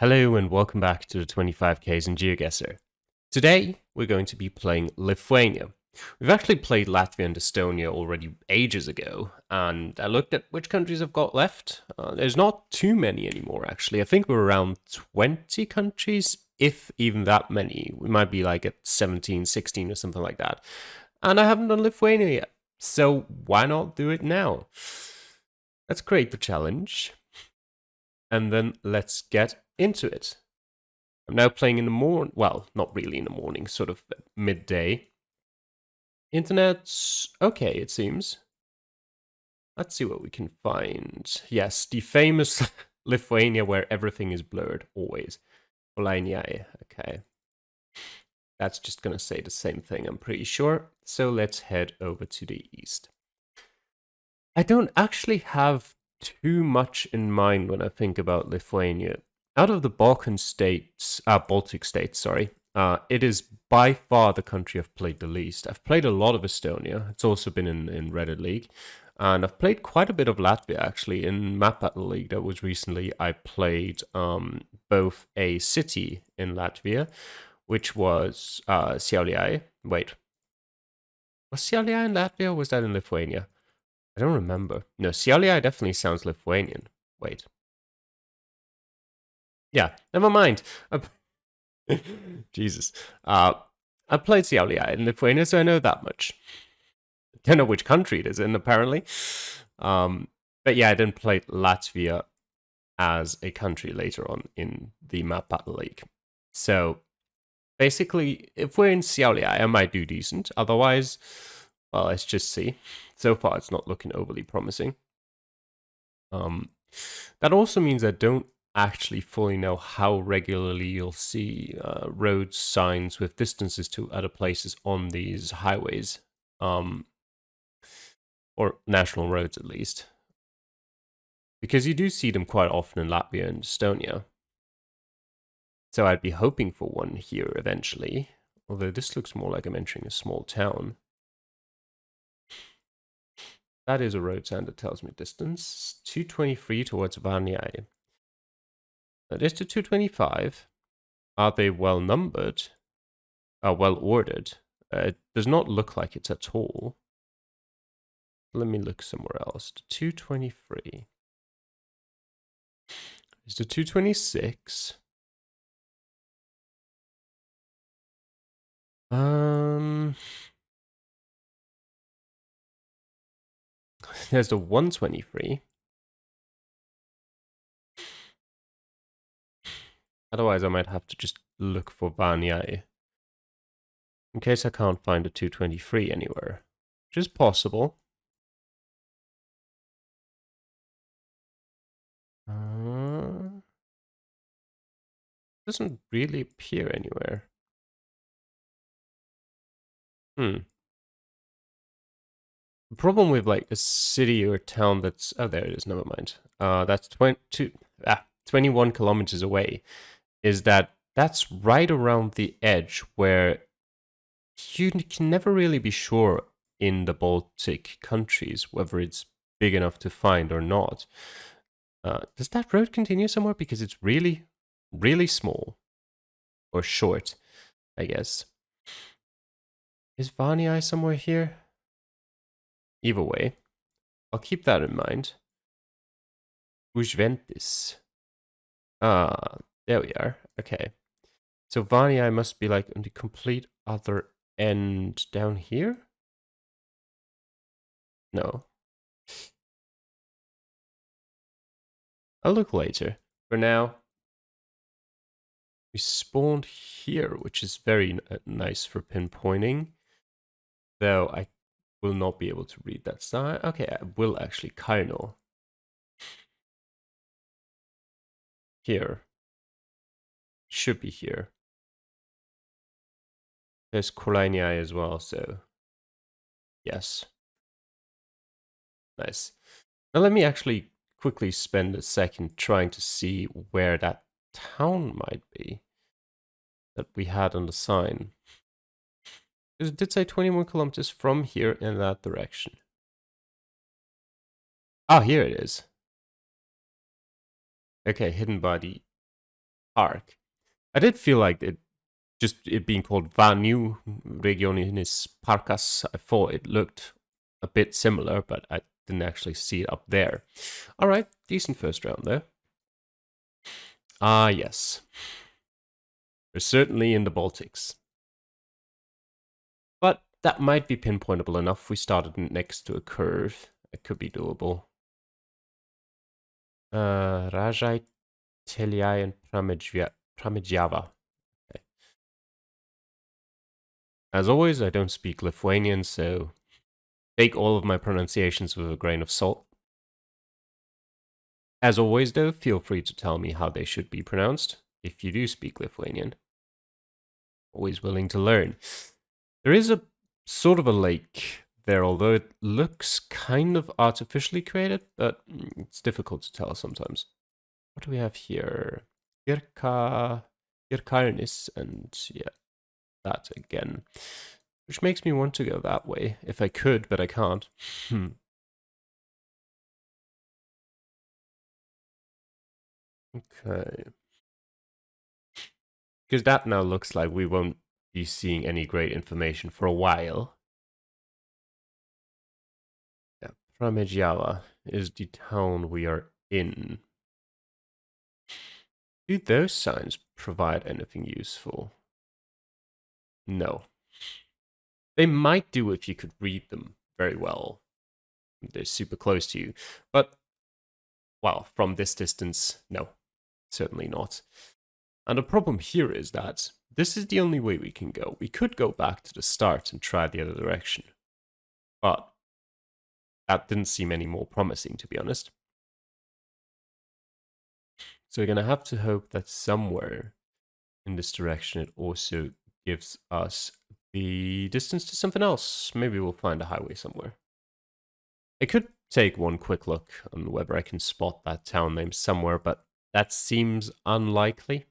Hello and welcome back to the 25Ks in GeoGuessr. Today we're going to be playing Lithuania. We've actually played Latvia and Estonia already ages ago, and I looked at which countries I've got left. There's not too many anymore actually. I think we're around 20 countries, if even that many. We might be like at 17, 16 or something like that. And I haven't done Lithuania yet, so why not do it now? Let's create the challenge, and then let's get into it. I'm now playing in the morning. Well, not really in the morning, sort of midday. Internet's okay, it seems. Let's see what we can find. Yes, the famous Lithuania where everything is blurred, always. Lithuania, okay. That's just gonna say the same thing, I'm pretty sure. So let's head over to the east. I don't actually have too much in mind when I think about Lithuania. Out of the Baltic states, it is by far the country I've played the least. I've played a lot of Estonia. It's also been in Reddit League. And I've played quite a bit of Latvia, actually. In Map Battle League that was recently, I played both a city in Latvia, which was Šiauliai. Wait. Was Šiauliai in Latvia or was that in Lithuania? I don't remember. No, Šiauliai definitely sounds Lithuanian. Wait. Yeah, never mind. Jesus. I played Šiauliai in Lithuania, so I know that much. Don't know which country it is in, apparently. But yeah, I didn't play Latvia as a country later on in the Map Battle League. So basically, if we're in Šiauliai, I might do decent. Otherwise, well, let's just see. So far, it's not looking overly promising. That also means I don't actually fully know how regularly you'll see road signs with distances to other places on these highways, or national roads at least. Because you do see them quite often in Latvia and Estonia. So I'd be hoping for one here eventually. Although this looks more like I'm entering a small town. That is a road sign that tells me distance. 223 towards Vanyai. That is to 225. Are they well numbered? Well ordered? It does not look like it at all. Let me look somewhere else. The 223. Is the 226? There's the 123. Otherwise, I might have to just look for Vanyai. In case I can't find a 223 anywhere. Which is possible. Doesn't really appear anywhere. The problem with like a city or a town that's... Oh, there it is. Never mind. That's 21 kilometers away. Is that that's right around the edge where you can never really be sure in the Baltic countries whether it's big enough to find or not. Does that road continue somewhere? Because it's really, really small. Or short, I guess. Is Vanyai somewhere here? Either way, I'll keep that in mind. Ujventis. There we are. Okay. So Vanyai must be like on the complete other end down here? No. I'll look later. For now, we spawned here, which is very nice for pinpointing. Though I will not be able to read that sign. Okay, I will actually Kaino. Here. Should be here. There's Kolainia as well, so yes. Nice. Now let me actually quickly spend a second trying to see where that town might be that we had on the sign. Because it did say 21 kilometers from here in that direction. Ah, here it is. Okay, hidden by the park. I did feel like it being called Vanu Regioninis Parkas, I thought it looked a bit similar, but I didn't actually see it up there. All right, decent first round there. Ah, yes. We're certainly in the Baltics. But that might be pinpointable enough. We started next to a curve. It could be doable. Rajai, Teliai, and Pramedjava. Okay. As always, I don't speak Lithuanian, so take all of my pronunciations with a grain of salt. As always, though, feel free to tell me how they should be pronounced if you do speak Lithuanian. Always willing to learn. There is a sort of a lake there, although it looks kind of artificially created, but it's difficult to tell sometimes. What do we have here? Irkarnis, and yeah, that again. Which makes me want to go that way, if I could, but I can't. Okay. Because that now looks like we won't be seeing any great information for a while. Yeah, Pramedjava is the town we are in. Do those signs provide anything useful? No. They might do if you could read them very well. They're super close to you. But, well, from this distance, no. Certainly not. And the problem here is that this is the only way we can go. We could go back to the start and try the other direction. But that didn't seem any more promising, to be honest. So we're going to have to hope that somewhere in this direction it also gives us the distance to something else. Maybe we'll find a highway somewhere. I could take one quick look on whether I can spot that town name somewhere, but that seems unlikely.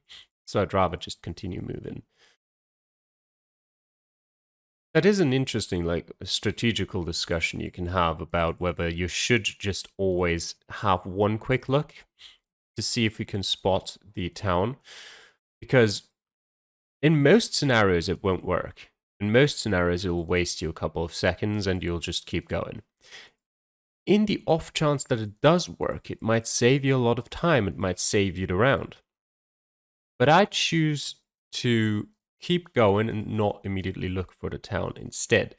So I'd rather just continue moving. That is an interesting, like, strategical discussion you can have about whether you should just always have one quick look to see if we can spot the town. Because in most scenarios, it won't work. In most scenarios, it will waste you a couple of seconds and you'll just keep going. In the off chance that it does work, it might save you a lot of time. It might save you the round. But I choose to keep going and not immediately look for the town instead.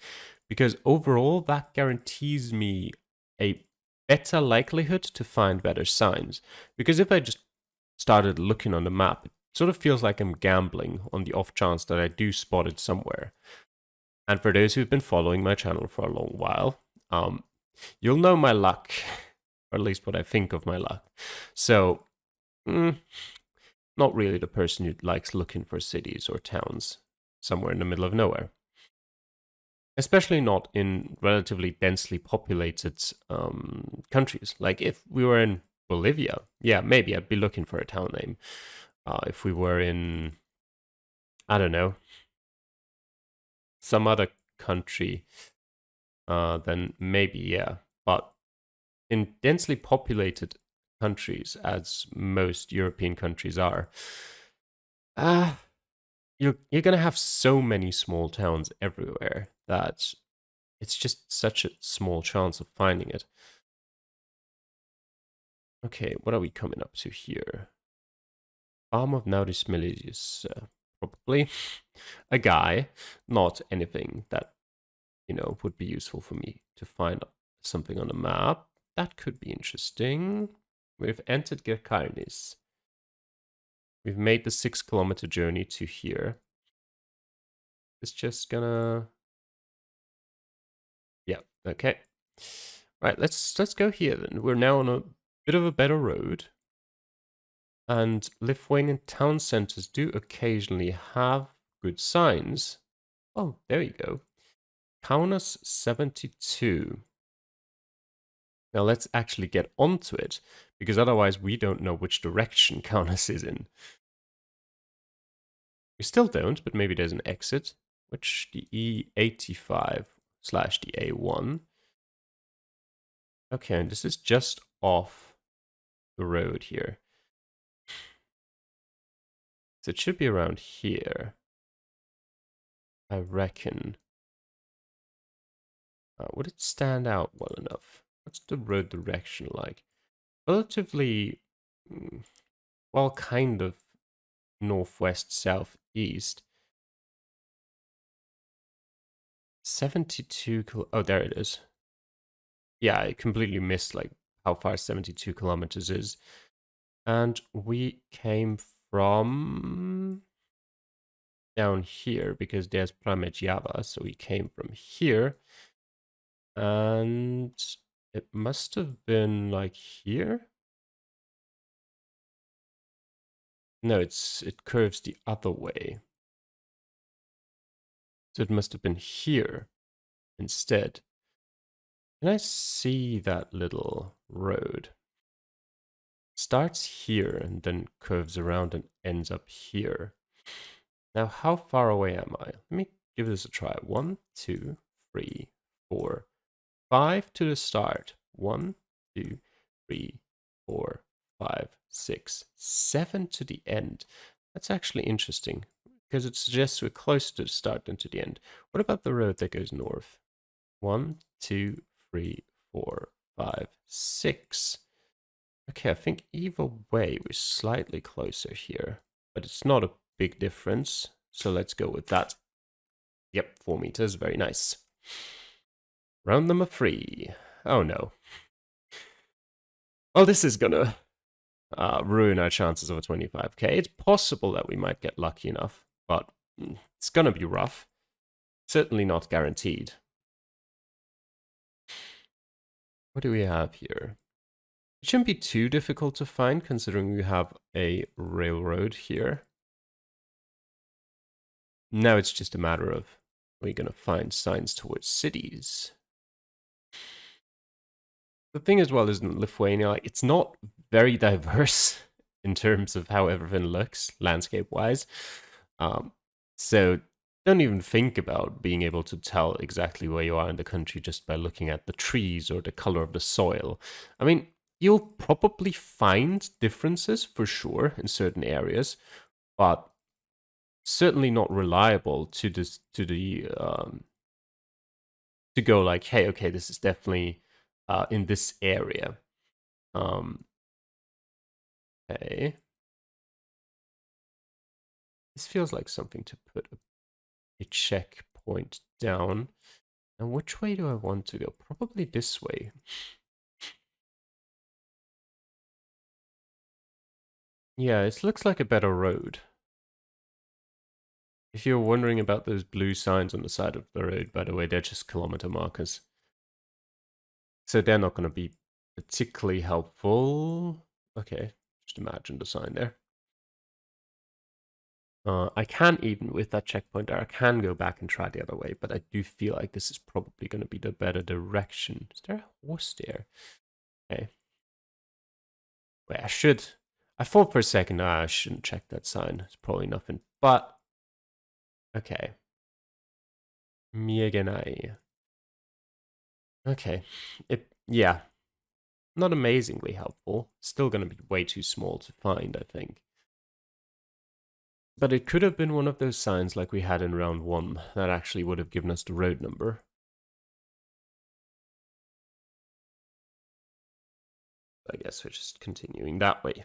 Because overall, that guarantees me a better likelihood to find better signs. Because if I just started looking on the map, it sort of feels like I'm gambling on the off chance that I do spot it somewhere. And for those who've been following my channel for a long while, you'll know my luck, or at least what I think of my luck. So, not really the person who likes looking for cities or towns somewhere in the middle of nowhere. Especially not in relatively densely populated countries. Like if we were in Bolivia, yeah, maybe I'd be looking for a town name. If we were in, I don't know, some other country, then maybe, yeah. But in densely populated countries, as most European countries are, you're going to have so many small towns everywhere that it's just such a small chance of finding it. Okay, what are we coming up to here? Farm of Naudis Militius, probably a guy, not anything that, would be useful for me to find something on the map. That could be interesting. We've entered Gerkarnis. We've made the 6-kilometer journey to here. It's just gonna... Yeah, okay. Right, let's go here then. We're now on a bit of a better road. And Lithuanian town centers do occasionally have good signs. Oh, there you go. Kaunas 72. Now let's actually get onto it, because otherwise we don't know which direction Kaunas is in. We still don't, but maybe there's an exit, which the E85 / the A1. Okay, and this is just off the road here. So it should be around here, I reckon. Would it stand out well enough? What's the road direction like? Relatively, well, kind of northwest, southeast. 72 oh, there it is. Yeah, I completely missed like how far 72 kilometers is. And we came from down here because there's Java, so we came from here. And it must have been like here. No, it curves the other way. So it must have been here instead. Can I see that little road? Starts here and then curves around and ends up here. Now, how far away am I? Let me give this a try. 1, 2, 3, 4, 5 to the start. 1, 2, 3, 4, 5, 6, 7 to the end. That's actually interesting because it suggests we're closer to the start than to the end. What about the road that goes north? 1, 2, 3, 4, 5, 6. Okay, I think either way we're slightly closer here, but it's not a big difference. So let's go with that. Yep, 4 meters, very nice. Round number 3. Oh no. Well, this is gonna ruin our chances of a 25k. It's possible that we might get lucky enough, but it's gonna be rough. Certainly not guaranteed. What do we have here? It shouldn't be too difficult to find considering we have a railroad here. Now it's just a matter of, are we going to find signs towards cities? The thing as well is in Lithuania, it's not very diverse in terms of how everything looks landscape-wise. So don't even think about being able to tell exactly where you are in the country just by looking at the trees or the color of the soil. I mean, you'll probably find differences for sure in certain areas, but certainly not reliable to this to go like, hey, okay, this is definitely in this area. Okay. This feels like something to put a checkpoint down. And which way do I want to go? Probably this way. Yeah, it looks like a better road. If you're wondering about those blue signs on the side of the road, by the way, they're just kilometer markers. So they're not going to be particularly helpful. Okay, just imagine the sign there. I can even, with that checkpoint there, I can go back and try the other way, but I do feel like this is probably going to be the better direction. Is there a horse there? Okay. Wait, I thought for a second, I shouldn't check that sign. It's probably nothing, but okay. Mieganai. Okay. Yeah, not amazingly helpful. Still going to be way too small to find, I think. But it could have been one of those signs like we had in round 1 that actually would have given us the road number. I guess we're just continuing that way.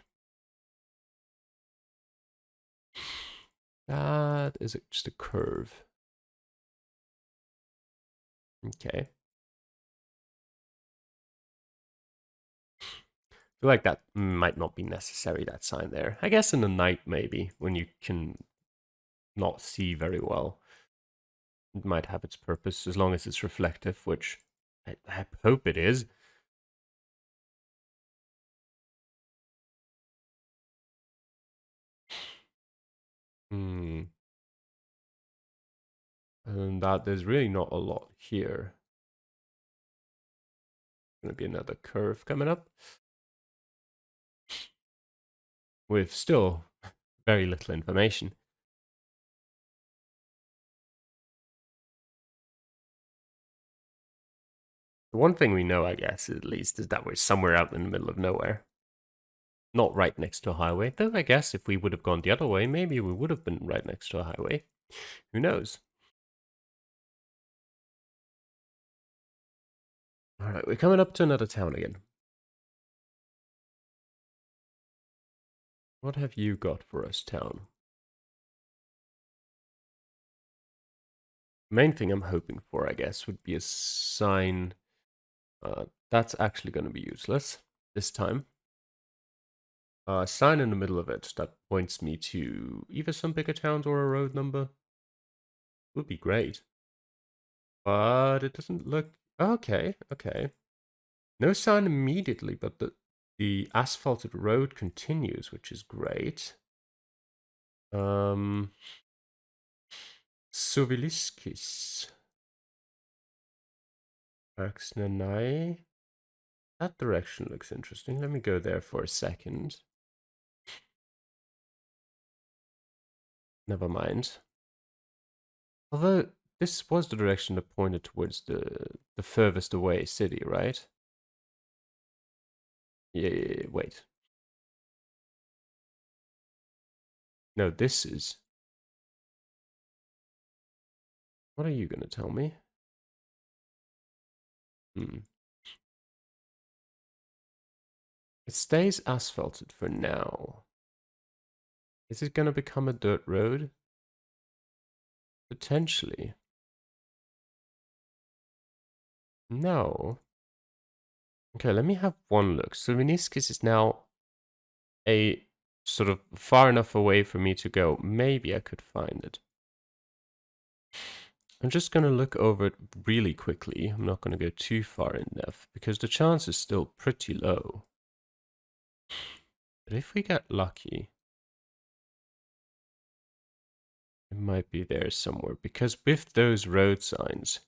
That is just a curve. Okay. I feel like that might not be necessary, that sign there. I guess in the night, maybe, when you can not see very well. It might have its purpose as long as it's reflective, which I hope it is. Hmm. And that there's really not a lot here. Gonna be another curve coming up. With still very little information. The one thing we know, I guess, at least, is that we're somewhere out in the middle of nowhere. Not right next to a highway, though I guess if we would have gone the other way, maybe we would have been right next to a highway. Who knows? Alright, we're coming up to another town again. What have you got for us, town? Main thing I'm hoping for, I guess, would be a sign. That's actually going to be useless this time. A sign in the middle of it that points me to either some bigger towns or a road number would be great. But it doesn't look... Okay, okay. No sign immediately, but the asphalted road continues, which is great. Suviliskis. Arksnanai. That direction looks interesting. Let me go there for a second. Never mind. Although, this was the direction that pointed towards the furthest away city, right? Yeah, wait. No, this is... What are you going to tell me? Hmm. It stays asphalted for now. Is it going to become a dirt road? Potentially. No. Okay, let me have one look. So Viniskis is now a sort of far enough away for me to go. Maybe I could find it. I'm just going to look over it really quickly. I'm not going to go too far in depth because the chance is still pretty low. But if we get lucky, it might be there somewhere because with those road signs,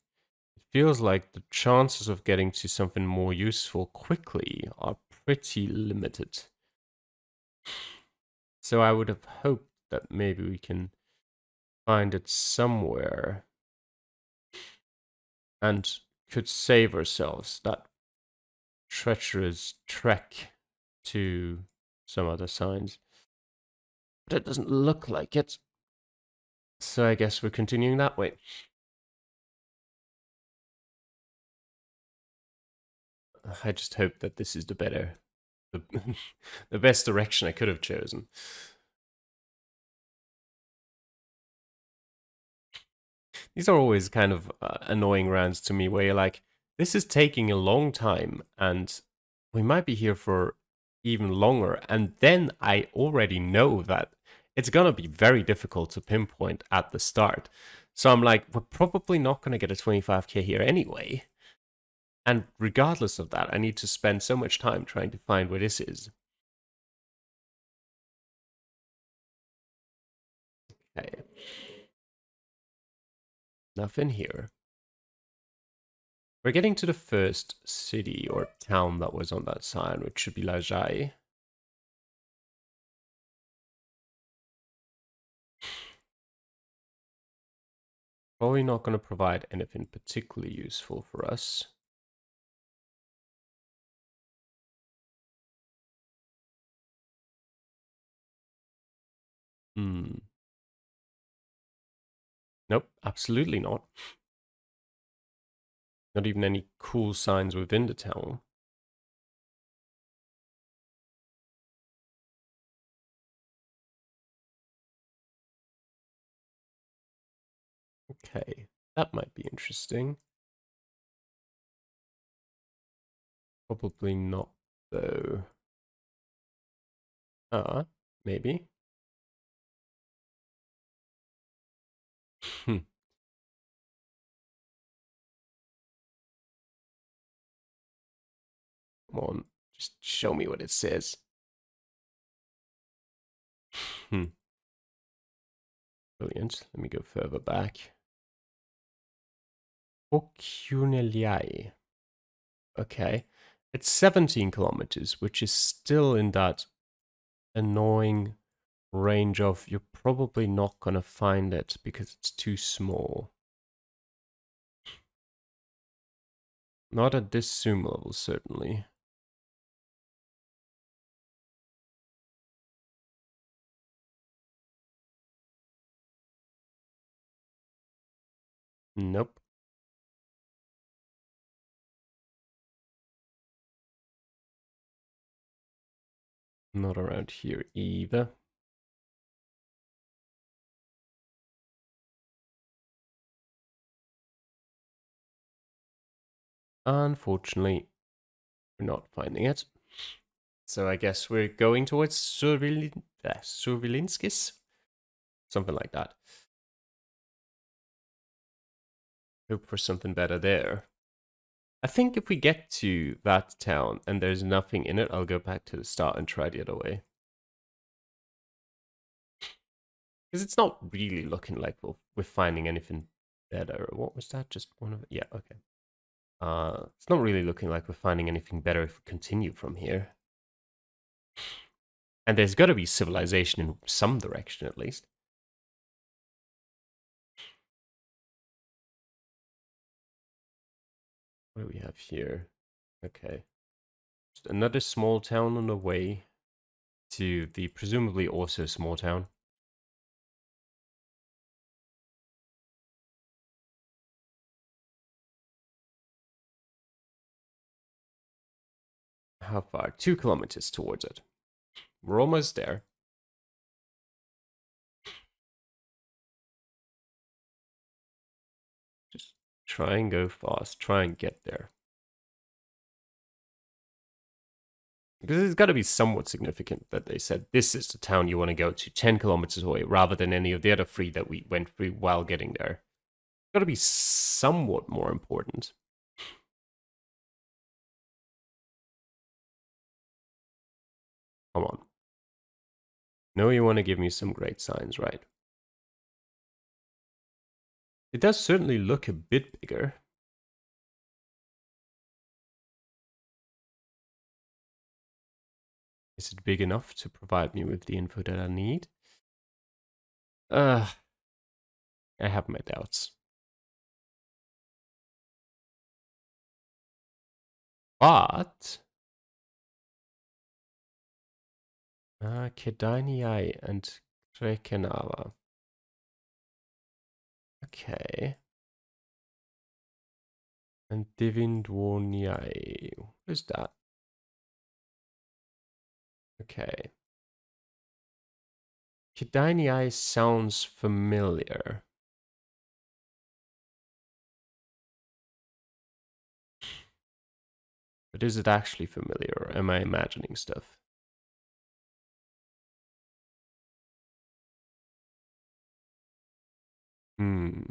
it feels like the chances of getting to something more useful quickly are pretty limited. So I would have hoped that maybe we can find it somewhere and could save ourselves that treacherous trek to some other signs. But it doesn't look like it. So I guess we're continuing that way. I just hope that this is the, the best direction I could have chosen. These are always kind of annoying rounds to me where you're like, this is taking a long time and we might be here for even longer. And then I already know that it's going to be very difficult to pinpoint at the start. So I'm like, we're probably not going to get a 25k here anyway. And regardless of that, I need to spend so much time trying to find where this is. Okay. Nothing here. We're getting to the first city or town that was on that sign, which should be Lajai. Probably not going to provide anything particularly useful for us. Hmm. Nope, absolutely not. Not even any cool signs within the town. Okay, that might be interesting. Probably not, though. Maybe. Hmm. Come on, just show me what it says. Hmm. Brilliant. Let me go further back. Okuneliai. Okay. It's 17 kilometers, which is still in that annoying range of you're probably not going to find it because it's too small. Not at this zoom level, certainly. Nope. Not around here either. Unfortunately, we're not finding it. So I guess we're going towards Survilinskis? Something like that. Hope for something better there. I think if we get to that town and there's nothing in it, I'll go back to the start and try the other way. Because it's not really looking like we're finding anything better. What was that? Just one of it? Yeah, okay. It's not really looking like we're finding anything better if we continue from here. And there's got to be civilization in some direction at least. What do we have here? Okay. Just another small town on the way to the presumably also small town. How far? 2 kilometers towards it. We're almost there. Just try and go fast. Try and get there. Because it's got to be somewhat significant that they said this is the town you want to go to 10 kilometers away rather than any of the other 3 that we went through while getting there. It's got to be somewhat more important. Come on. No, you want to give me some great signs, right? It does certainly look a bit bigger. Is it big enough to provide me with the info that I need? I have my doubts. But Kedaniai and Krekenava. Okay. And Divindwoniai. What is that? Okay. Kedaniai sounds familiar. But is it actually familiar, or am I imagining stuff? Hmm.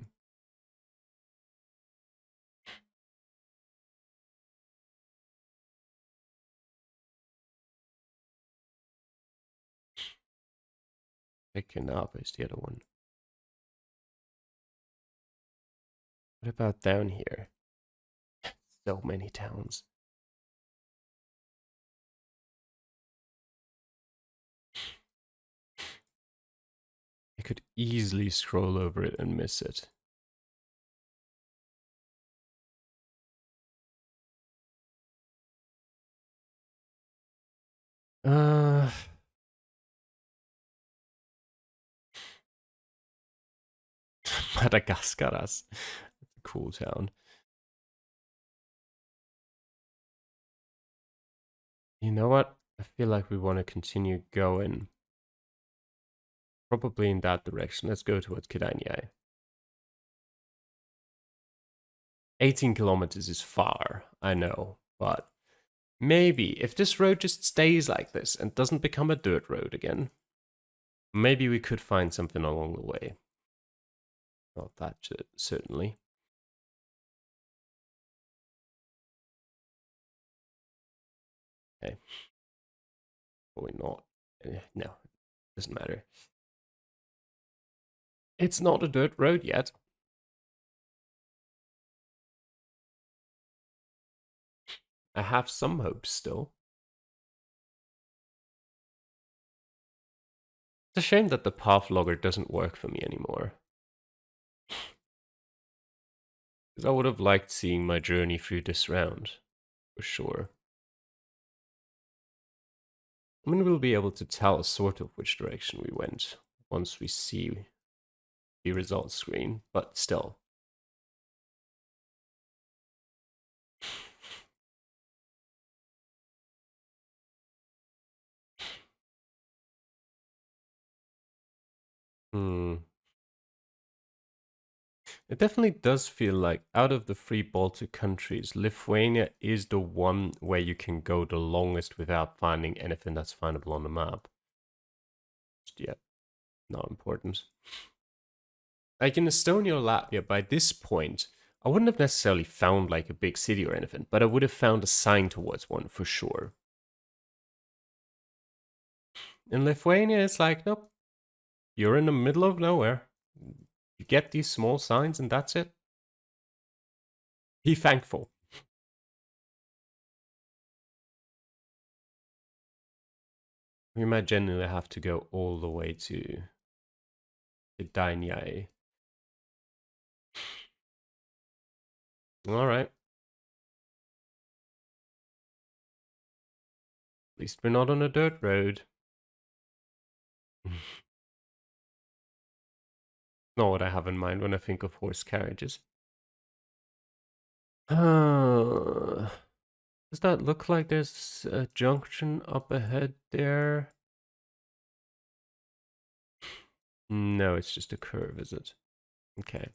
Krekenava is the other one. What about down here? So many towns. I could easily scroll over it and miss it. Uh, Madagascaras. That's a cool town. You know what? I feel like we want to continue going. Probably in that direction. Let's go towards Kidaniai. 18 kilometers is far, I know, but maybe if this road just stays like this and doesn't become a dirt road again, maybe we could find something along the way. Not that certainly. Okay. Probably not. No, doesn't matter. It's not a dirt road yet. I have some hopes still. It's a shame that the path logger doesn't work for me anymore. Because I would have liked seeing my journey through this round, for sure. I mean, we'll be able to tell sort of which direction we went once we see the results screen, but still. Hmm. It definitely does feel like out of the three Baltic countries, Lithuania is the one where you can go the longest without finding anything that's findable on the map. Just yet, not important. Like in Estonia or Latvia, by this point, I wouldn't have necessarily found like a big city or anything, but I would have found a sign towards one for sure. In Lithuania, it's like, nope, you're in the middle of nowhere. You get these small signs and that's it. Be thankful. We might genuinely have to go all the way to Gdańsk. All right. At least we're not on a dirt road. Not what I have in mind when I think of horse carriages. Does that look like there's a junction up ahead there? No, it's just a curve, is it? Okay.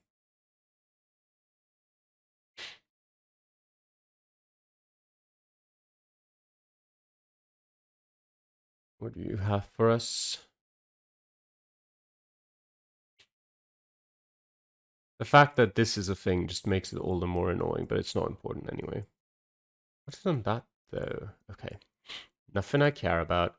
What do you have for us? The fact that this is a thing just makes it all the more annoying, but it's not important anyway. Other than that, though, okay. Nothing I care about.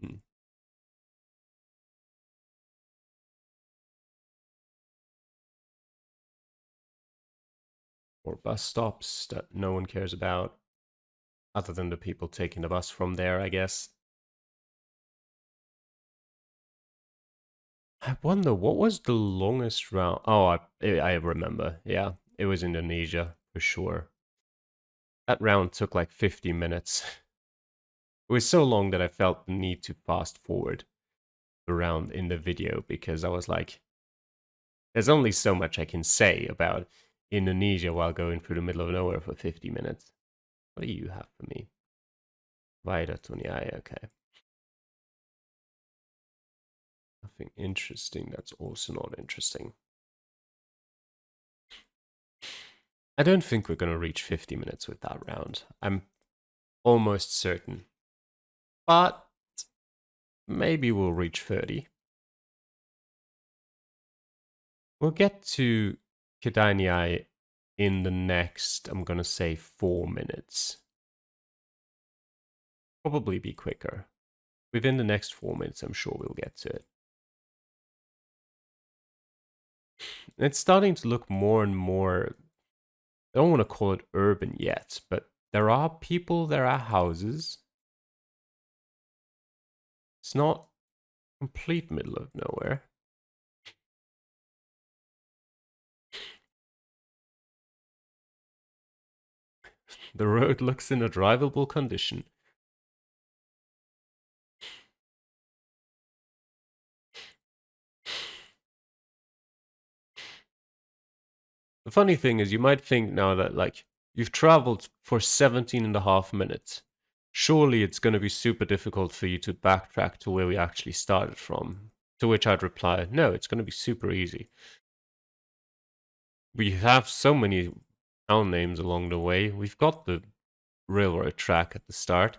Hmm. Or bus stops that no one cares about, other than the people taking the bus from there, I guess. I wonder what was the longest route. Oh, I remember. Yeah, it was Indonesia for sure. That round took like 50 minutes. It was so long that I felt the need to fast forward the round in the video because I was like, there's only so much I can say about Indonesia while going through the middle of nowhere for 50 minutes. What do you have for me? Vaida Tuniai, okay. Nothing interesting that's also not interesting. I don't think we're going to reach 50 minutes with that round. I'm almost certain. But maybe we'll reach 30. We'll get to Kidaniai in the next, I'm going to say, 4 minutes. Probably be quicker. Within the next 4 minutes, I'm sure we'll get to it. It's starting to look more and more, I don't want to call it urban yet, but there are people, there are houses. It's not complete middle of nowhere. The road looks in a drivable condition. The funny thing is, you might think now that, like, you've traveled for 17 and a half minutes. Surely it's going to be super difficult for you to backtrack to where we actually started from. To which I'd reply, no, it's going to be super easy. We have so many town names along the way. We've got the railroad track at the start.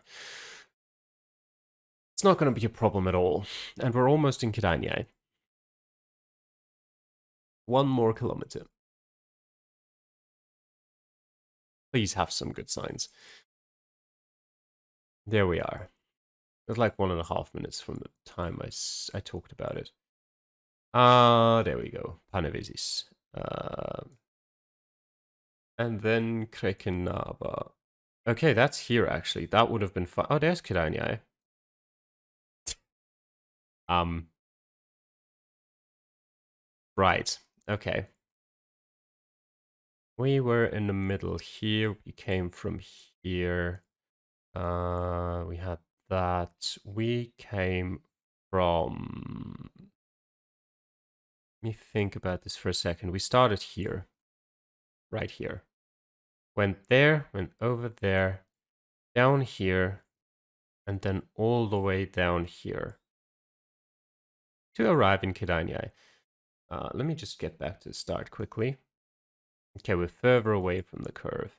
It's not going to be a problem at all. And we're almost in Kidanyai. 1 more kilometer. Please have some good signs. There we are. It was like 1.5 minutes from the time I talked about it. There we go. Panevezis. And then Krekenaba. Okay, that's here actually. That would have been fun. Oh, there's Kidanyai. Um, right. Okay. We were in the middle here. We came from here. We had that. We came from Let me think about this for a second. We started here, right here. Went there, went over there, down here, and then all the way down here to arrive in Kidania. Let me just get back to the start quickly. Okay, we're further away from the curve.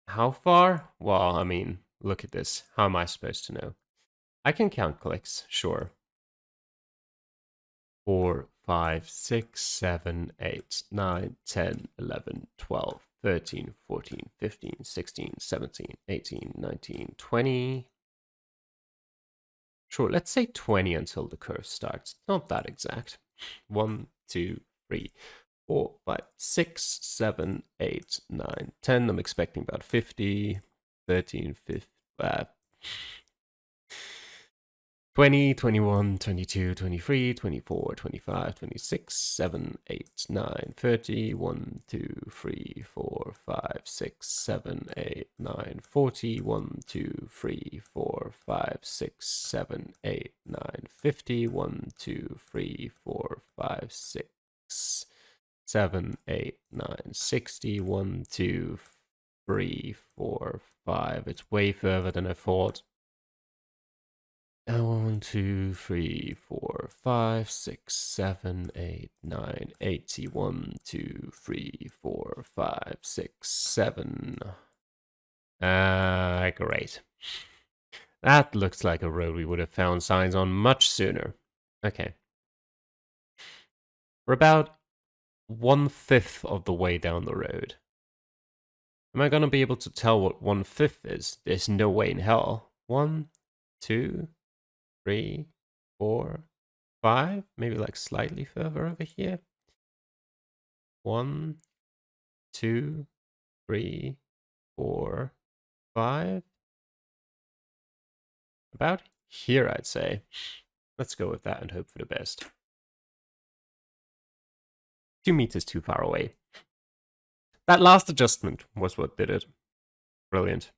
How far? Well, I mean, look at this. How am I supposed to know? I can count clicks, sure. 4, 5, 6, 7, 8, 9, 10, 11, 12, 13, 14, 15, 16, 17, 18, 19, 20. Sure, let's say 20 until the curve starts. Not that exact. 1, 2, 3, 4, 5, 6, 7, 8, 9, 10. I'm expecting about 50, 13, 15, 20, 21, 22, 23, 24, 25, 26, 7, 8, 9, 30, 1, 2, 3, 4, 5, 6, 7, 8, 9, 40, 1, 2, 3, 4, 5, 6, 7, 8, 9, 50, 1, 2, 3, 4, 5, 6, 7, 8, 9, 60, 1, 2, 3, 4, 5. It's way further than I thought. 1, 2, 3, 4, 5, 6, 7, 8, 9, 80. 1, 2, 3, 4, 5, 6, 7. Great. That looks like a road we would have found signs on much sooner. Okay. We're about 1/5 of the way down the road. Am I going to be able to tell what 1/5 is? There's no way in hell. 1, 2, 3, 4, 5. Maybe like slightly further over here. 1, 2, 3, 4, 5. About here, I'd say. Let's go with that and hope for the best. 2 meters too far away. That last adjustment was what did it. Brilliant.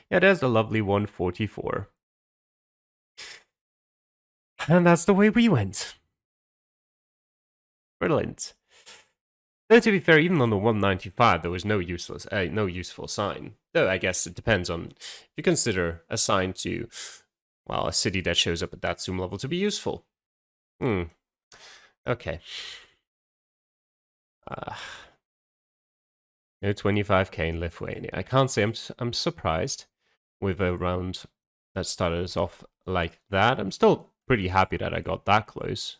Yeah, there's the lovely 144. And that's the way we went. Brilliant. Though to be fair, even on the 195, there was no useful sign. Though I guess it depends on if you consider a sign to, well, a city that shows up at that zoom level to be useful. Okay. No 25k in Lithuania. I can't say I'm surprised with a round that started us off like that. I'm still pretty happy that I got that close.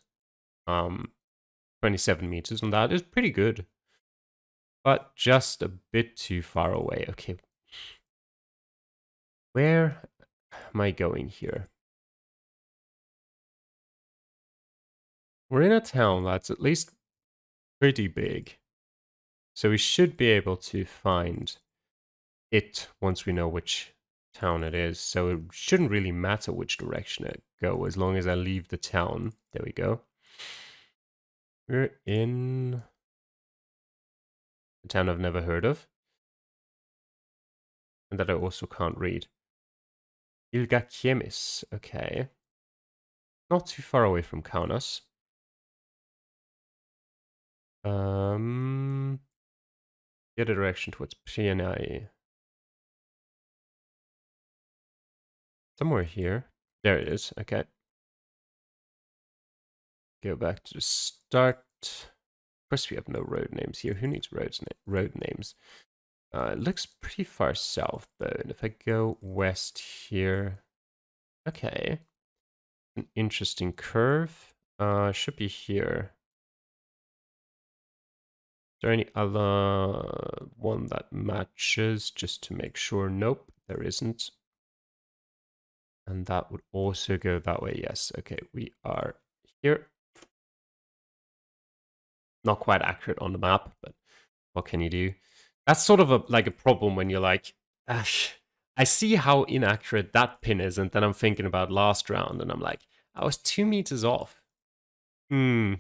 27 meters on that is pretty good. But just a bit too far away. Okay. Where am I going here? We're in a town that's at least pretty big. So we should be able to find it once we know which town it is. So it shouldn't really matter which direction I go as long as I leave the town. There we go. We're in a town I've never heard of. And that I also can't read. Ilgachemis. Okay. Not too far away from Kaunas. The other direction towards Prienai. Somewhere here. There it is. Okay. Go back to the start. Of course, we have no road names here. Who needs road names? It looks pretty far south, though. And if I go west here... Okay. An interesting curve. Should be here. Is there any other one that matches, just to make sure? Nope, there isn't. And that would also go that way. Yes. Okay, we are here. Not quite accurate on the map, but what can you do? That's sort of like a problem when you're like, I see how inaccurate that pin is, and then I'm thinking about last round, and I'm like, I was 2 meters off. But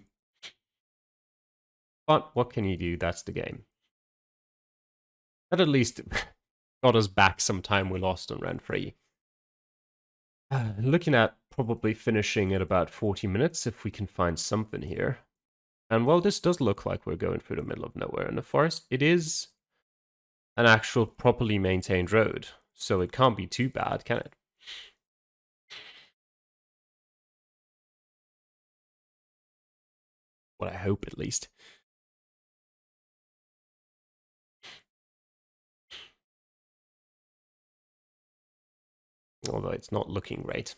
what can you do? That's the game. That at least got us back some time we lost on round 3. Looking at probably finishing at about 40 minutes if we can find something here. And well, this does look like we're going through the middle of nowhere in the forest. It is an actual properly maintained road, so it can't be too bad, can it? Well, I hope at least. Although it's not looking great.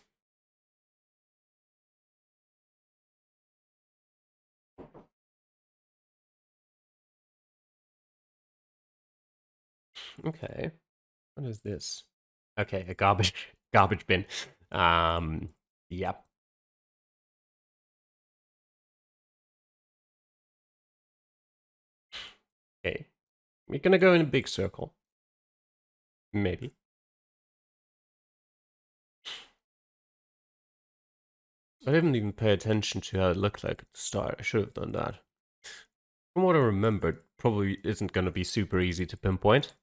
Okay. What is this? Okay, a garbage bin. Yep. Okay. We're gonna go in a big circle. Maybe. I didn't even pay attention to how it looked like at the start. I should have done that. From what I remembered, probably isn't gonna be super easy to pinpoint.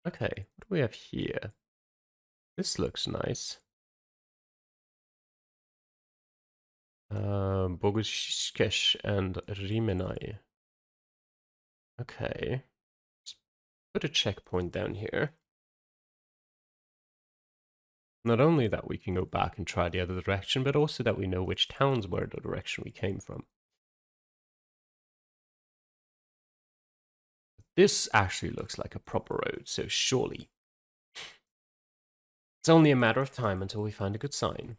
Okay, what do we have here? This looks nice. Bogushkesh and Rimenai. Okay. Let's put a checkpoint down here. Not only that we can go back and try the other direction, but also that we know which towns were the direction we came from. This actually looks like a proper road, so surely it's only a matter of time until we find a good sign.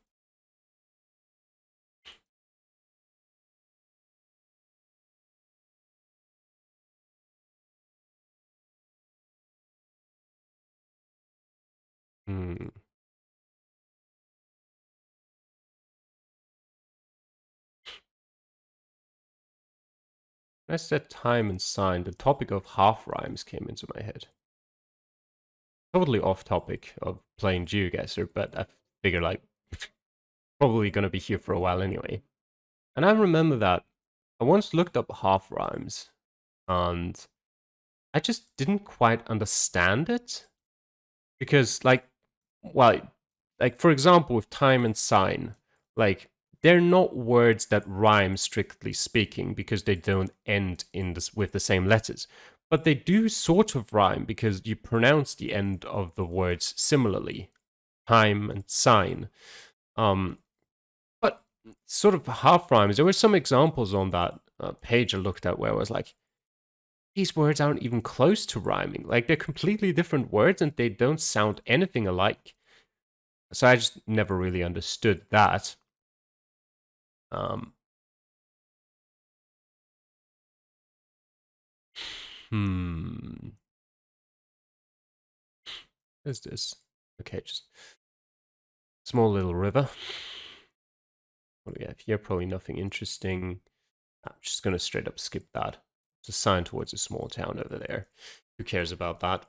Hmm. When I said time and sign, the topic of half rhymes came into my head. Totally off topic of playing GeoGuessr, but I figure like probably gonna be here for a while anyway. And I remember that I once looked up half rhymes and I just didn't quite understand it because well, like for example with time and sign, like they're not words that rhyme strictly speaking because they don't end in this with the same letters, but they do sort of rhyme because you pronounce the end of the words similarly, time and sign. But sort of half rhymes, there were some examples on that page I looked at where I was like, these words aren't even close to rhyming. Like they're completely different words and they don't sound anything alike. So I just never really understood that. Um, hmm. What is this? Okay, just small little river. What do we have here? Probably nothing interesting. I'm just gonna straight up skip that. It's a sign towards a small town over there. Who cares about that?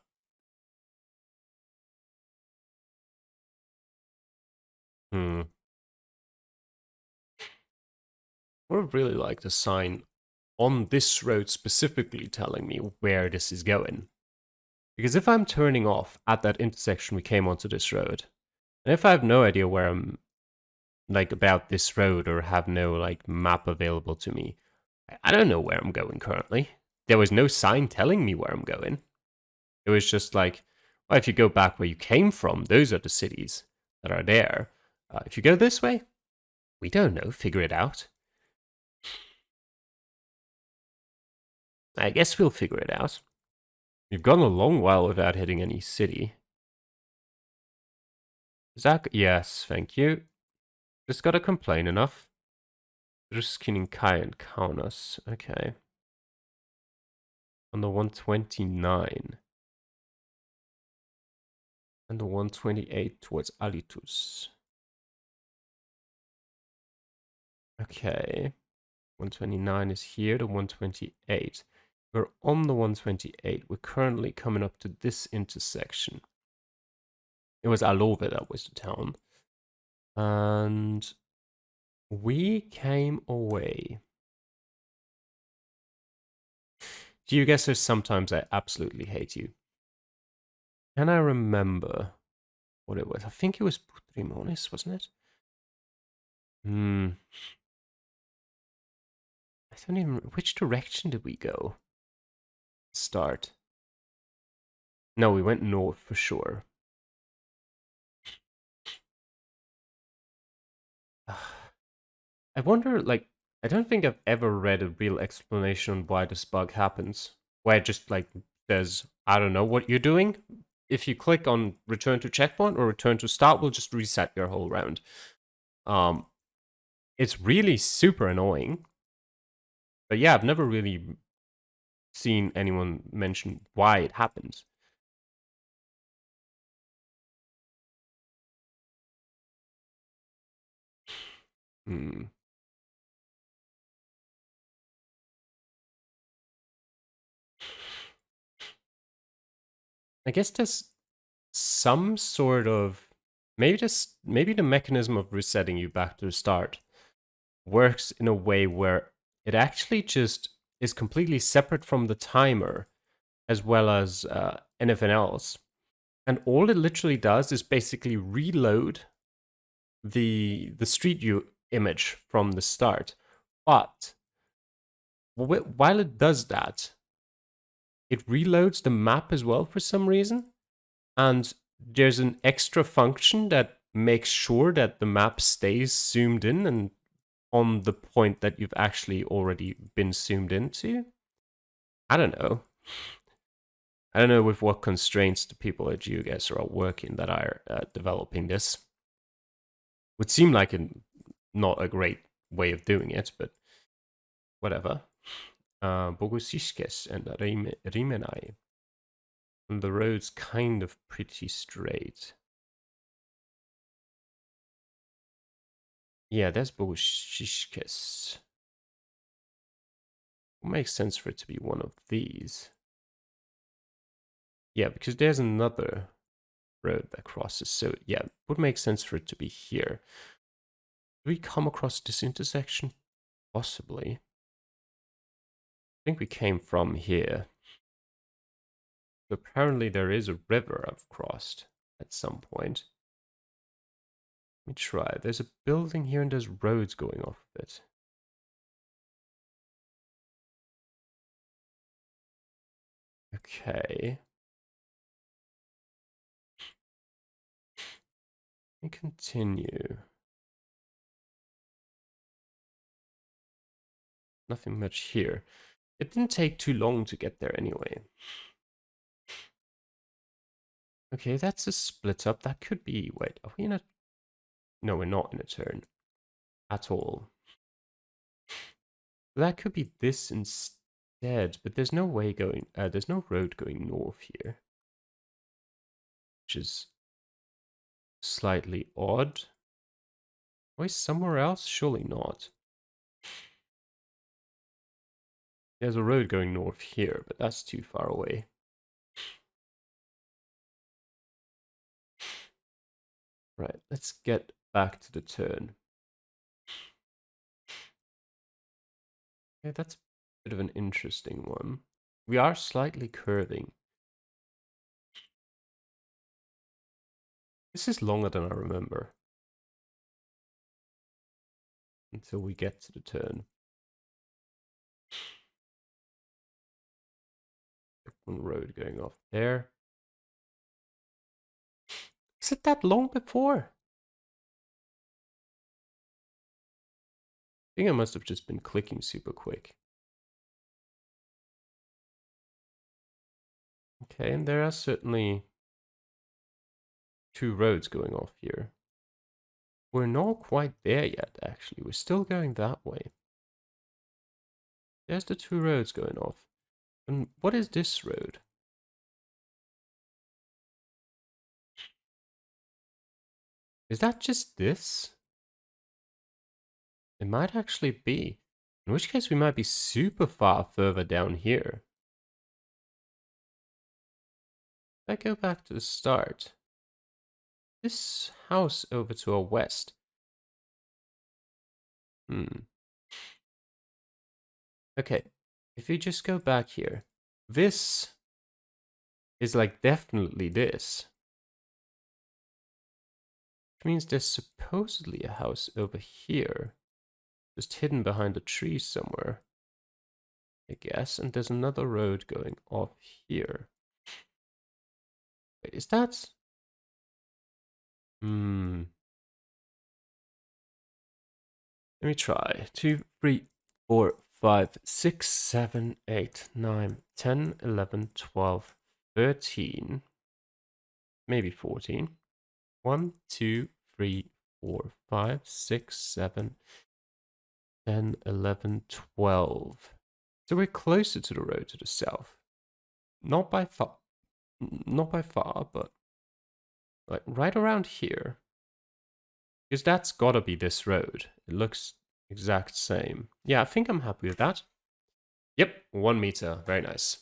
Hmm. I would really like the sign on this road specifically telling me where this is going. Because if I'm turning off at that intersection we came onto this road, and if I have no idea where I'm like about this road or have no like map available to me, I don't know where I'm going currently. There was no sign telling me where I'm going. It was just like, well, if you go back where you came from, those are the cities that are there. If you go this way, we don't know. Figure it out. I guess we'll figure it out. We've gone a long while without hitting any city. Zach, yes, thank you. Just gotta complain enough. Ruskinin Kai and Kaunas. Okay. On the 129. And the 128 towards Alitus. Okay. 129 is here, the 128. We're on the 128. We're currently coming up to this intersection. It was Alove that was the town. And we came away. GeoGuessr, sometimes I absolutely hate you. Can I remember what it was? I think it was Putrimonis, wasn't it? Hmm. I don't even... Which direction did we go? Start. No, we went north for sure. I wonder, like, I don't think I've ever read a real explanation on why this bug happens. Where it just, like, says, I don't know what you're doing. If you click on return to checkpoint or return to start, we'll just reset your whole round. Um, it's really super annoying. But yeah, I've never really seen anyone mention why it happens. Hmm. I guess there's some sort of maybe the mechanism of resetting you back to the start works in a way where it actually just is completely separate from the timer as well as anything else. And all it literally does is basically reload the street view image from the start. But while it does that, it reloads the map as well for some reason. And there's an extra function that makes sure that the map stays zoomed in and on the point that you've actually already been zoomed into. I don't know. I don't know with what constraints the people at GeoGuessr are working that are developing this. Would seem like not a great way of doing it, but whatever. Bogusiskes and Rimenai. And the road's kind of pretty straight. Yeah, there's Bogusiskes. It makes sense for it to be one of these. Yeah, because there's another road that crosses. So yeah, it would make sense for it to be here. Do we come across this intersection? Possibly. I think we came from here. So apparently there is a river I've crossed at some point. Let me try. There's a building here and there's roads going off of it. Okay. Let me continue. Nothing much here. It didn't take too long to get there anyway. Okay, that's a split up. That could be... Wait, are we in a... No, we're not in a turn. At all. That could be this instead, but there's no way going... there's no road going north here. Which is slightly odd. Why somewhere else? Surely not. There's a road going north here, but that's too far away. Right, let's get back to the turn. Okay, that's a bit of an interesting one. We are slightly curving. This is longer than I remember. Until we get to the turn. One road going off there. Is it that long before? I think I must have just been clicking super quick. Okay, and there are certainly two roads going off here. We're not quite there yet, actually. We're still going that way. There's the two roads going off. And what is this road? Is that just this? It might actually be. In which case we might be super far further down here. If I go back to the start. This house over to our west. Okay. If you just go back here. this is like definitely this. Which means there's supposedly a house over here. Just hidden behind a tree somewhere, I guess. And there's another road going off here. Wait, is that? Let me try. 2, 3, 4, 5, 6, 7, 8, 9, 10, 11, 12, 13. Maybe 14. 1, 2, 3, 4, 5, 6, 7, 10, 11, 12. So we're closer to the road to the south. Not by far, but like right around here. Because that's gotta be this road. It looks exact same. Yeah, I think I'm happy with that. Yep, 1 meter. Very nice.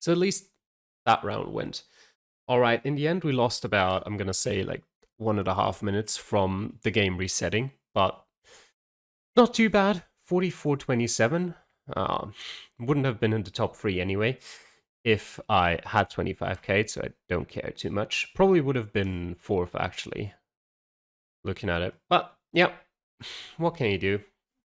So at least that round went. All right, in the end, we lost about, I'm gonna say, like 1.5 minutes from the game resetting, but not too bad. 44-27. Wouldn't have been in the top 3 anyway if I had 25k, so I don't care too much. Probably would have been 4th, actually, looking at it. But, yeah, what can you do?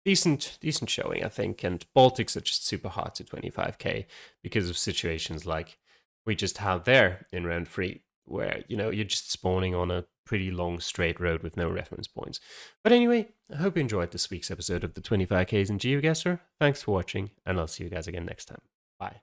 Decent showing, I think, and Baltics are just super hard to 25k because of situations like we just had there in round 3, where, you know, you're just spawning on a pretty long straight road with no reference points. But anyway, I hope you enjoyed this week's episode of the 25Ks in GeoGuessr. Thanks for watching, and I'll see you guys again next time. Bye.